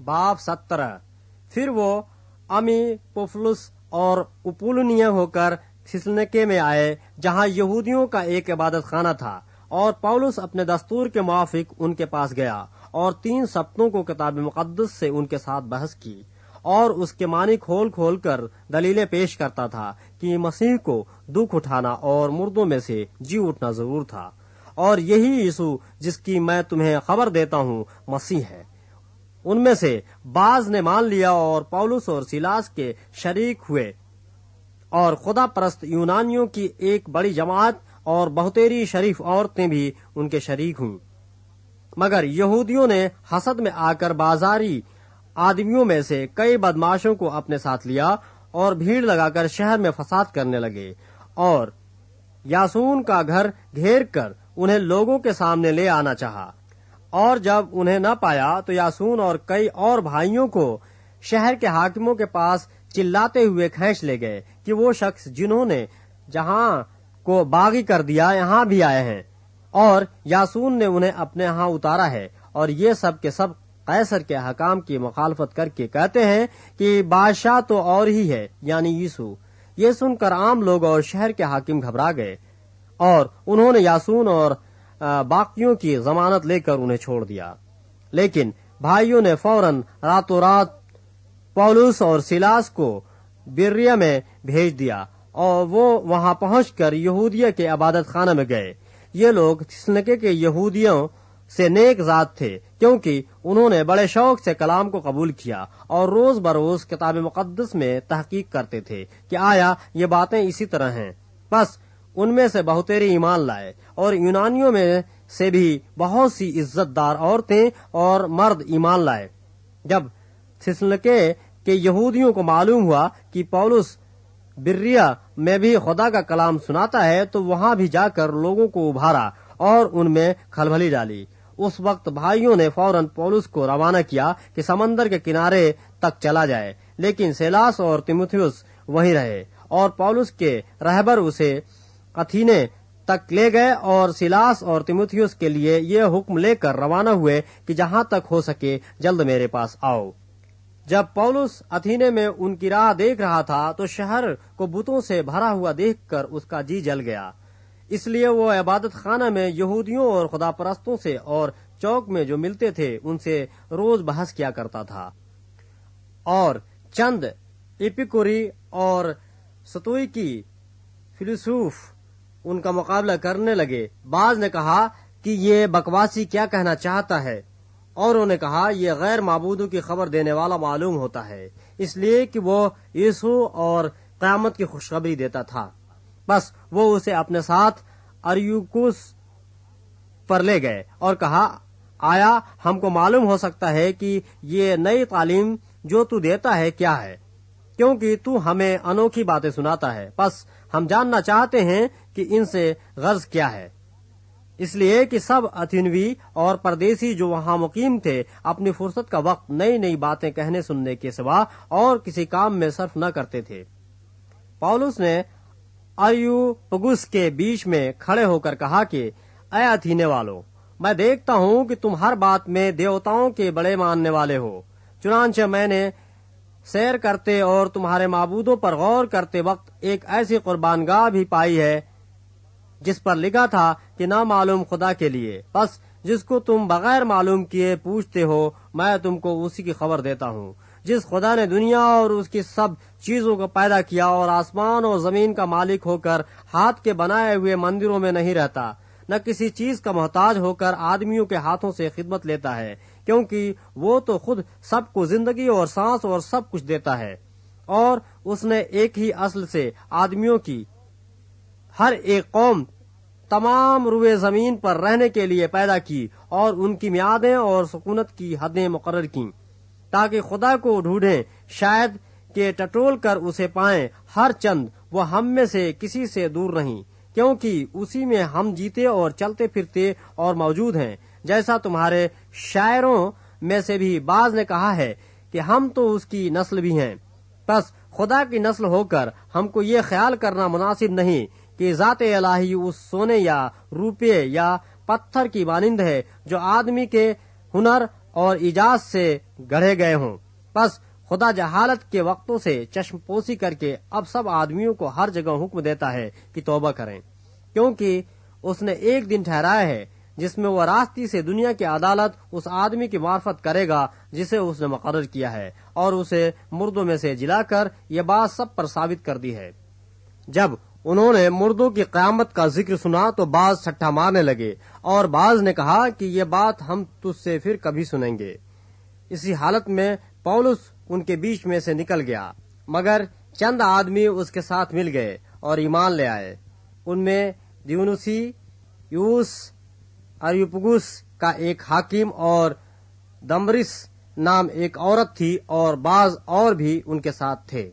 बाब 17। फिर वो अमीपोफुलुस और उपुलनिया होकर थिस्सलुनीके में आए, जहाँ यहूदियों का एक इबादत खाना था, और पौलुस अपने दस्तूर के मुआफिक उनके पास गया और 3 सप्ताहों को किताब मुकद्दस से उनके साथ बहस की और उसके मानी खोल खोल कर दलीलें पेश करता था कि मसीह को दुख उठाना और मुर्दों में से जी उठना जरूर था, और यही यीशु जिसकी मैं तुम्हें खबर देता हूँ मसीह है। उनमें से बाज ने मान लिया और पौलुस और सिलास के शरीक हुए, और खुदा परस्त यूनानियों की एक बड़ी जमात और बहुतेरी शरीफ औरतें भी उनके शरीक हुईं। मगर यहूदियों ने हसद में आकर बाजारी आदमियों में से कई बदमाशों को अपने साथ लिया और भीड़ लगाकर शहर में फसाद करने लगे, और यासून का घर घेर कर उन्हें लोगों के सामने ले आना चाहा। और जब उन्हें न पाया तो यासून और कई और भाइयों को शहर के हाकिमों के पास चिल्लाते हुए खींच ले गए कि वो शख्स जिन्होंने जहां को बागी कर दिया यहाँ भी आए हैं, और यासून ने उन्हें अपने यहाँ उतारा है, और ये सब के सब कैसर के हकाम की मुखालफत करके कहते हैं कि बादशाह तो और ही है, यानी यीशु। ये सुनकर आम लोग और शहर के हाकिम घबरा गए, और उन्होंने यासून और बाकियों की जमानत लेकर उन्हें छोड़ दिया। लेकिन भाइयों ने फौरन रातों रात पौलुस और सिलास को बिरिया में भेज दिया, और वो वहां पहुंचकर यहूदिया के इबादत खाना में गए। ये लोग थिस्सलुनीके के यहूदियों से नेक जात थे, क्योंकि उन्होंने बड़े शौक से कलाम को कबूल किया और रोज बरोज किताब मुकद्दस में तहकीक करते थे कि आया ये बातें इसी तरह हैं। बस उनमें से बहुतेरे ईमान लाए, और यूनानियों में से भी बहुत सी इज्जतदार औरतें और मर्द ईमान लाए। जब थिस्सलुनीके के यहूदियों को मालूम हुआ कि पौलुस बिरिया में भी खुदा का कलाम सुनाता है, तो वहां भी जाकर लोगों को उभारा और उनमें खलबली डाली। उस वक्त भाइयों ने फौरन पौलुस को रवाना किया कि समंदर के किनारे तक चला जाए, लेकिन सिलास और तीमुथियुस वहीं रहे, और पौलुस के रहबर उसे अथीने तक ले गए, और सिलास और तीमुथियुस के लिए ये हुक्म लेकर रवाना हुए कि जहां तक हो सके जल्द मेरे पास आओ। जब पौलुस अथीने में उनकी राह देख रहा था तो शहर को बुतों से भरा हुआ देखकर उसका जी जल गया। इसलिए वो इबादत खाना में यहूदियों और खुदा परस्तों से और चौक में जो मिलते थे उनसे रोज बहस किया करता था, और चंद इपिकुरी और स्तोई की फिलोसोफ उनका मुकाबला करने लगे। बाज ने कहा कि ये बकवासी क्या कहना चाहता है, और उन्होंने कहा ये गैर माबूदों की खबर देने वाला मालूम होता है, इसलिए कि वो यीशु और क़यामत की खुशखबरी देता था। बस वो उसे अपने साथ अरियुकुस पर ले गए और कहा, आया हमको मालूम हो सकता है कि ये नई तालीम जो तू देता है क्या है, क्योंकि तू हमें अनोखी बातें सुनाता है। बस हम जानना चाहते हैं कि इनसे गर्ज क्या है, इसलिए कि सब अथीनवी और परदेसी जो वहां मुकीम थे अपनी फुर्सत का वक्त नई नई बातें कहने सुनने के सिवा और किसी काम में सर्फ न करते थे। पौलुस ने अरियुपगुस के बीच में खड़े होकर कहा कि ऐ अथीने वालों, मैं देखता हूँ कि तुम हर बात में देवताओं के बड़े मानने वाले हो। चुनांचे मैंने सैर करते और तुम्हारे माबूदों पर गौर करते वक्त एक ऐसी कुर्बानगाह भी पाई है जिस पर लिखा था कि ना मालूम खुदा के लिए, बस जिसको तुम बगैर मालूम किए पूछते हो, मैं तुमको उसी की खबर देता हूँ। जिस खुदा ने दुनिया और उसकी सब चीजों को पैदा किया और आसमान और जमीन का मालिक होकर हाथ के बनाए हुए मंदिरों में नहीं रहता, न किसी चीज का मोहताज होकर आदमियों के हाथों से खिदमत लेता है, क्योंकि वो तो खुद सबको जिंदगी और सांस और सब कुछ देता है। और उसने एक ही असल से आदमियों की हर एक कौम तमाम रुए जमीन पर रहने के लिए पैदा की और उनकी मियादें और सुकूनत की हदें मुकर्रर की, ताकि खुदा को ढूंढें, शायद के टटोल कर उसे पाएं। हर चंद वो हम में से किसी से दूर नहीं, क्योंकि उसी में हम जीते और चलते फिरते और मौजूद हैं। जैसा तुम्हारे शायरों में से भी बाज ने कहा है कि हम तो उसकी नस्ल भी हैं। बस खुदा की नस्ल होकर हमको ये ख्याल करना मुनासिब नहीं कि ज़ाते इलाही उस सोने या रुपये या पत्थर की मानिंद है जो आदमी के हुनर और इजाज से گڑھے گئے ہوں۔ بس خدا جہالت کے وقتوں سے چشم پوشی کر کے اب سب آدمیوں کو ہر جگہ حکم دیتا ہے کہ توبہ کریں، کیونکہ اس نے ایک دن ٹھہرایا ہے جس میں وہ راستی سے دنیا کی عدالت اس آدمی کی معرفت کرے گا جسے اس نے مقرر کیا ہے، اور اسے مردوں میں سے جلا کر یہ بات سب پر ثابت کر دی ہے۔ جب انہوں نے مردوں کی قیامت کا ذکر سنا تو بعض ٹھٹھا مارنے لگے، اور بعض نے کہا کہ یہ بات ہم تجھ سے پھر کبھی سنیں گے۔ اسی حالت میں پولس ان کے بیچ میں سے نکل گیا، مگر چند آدمی اس کے ساتھ مل گئے اور ایمان لے آئے۔ ان میں دیونوسی، یوس، اریوپگس کا ایک حاکم اور دمرس نام ایک عورت تھی، اور بعض اور بھی ان کے ساتھ تھے۔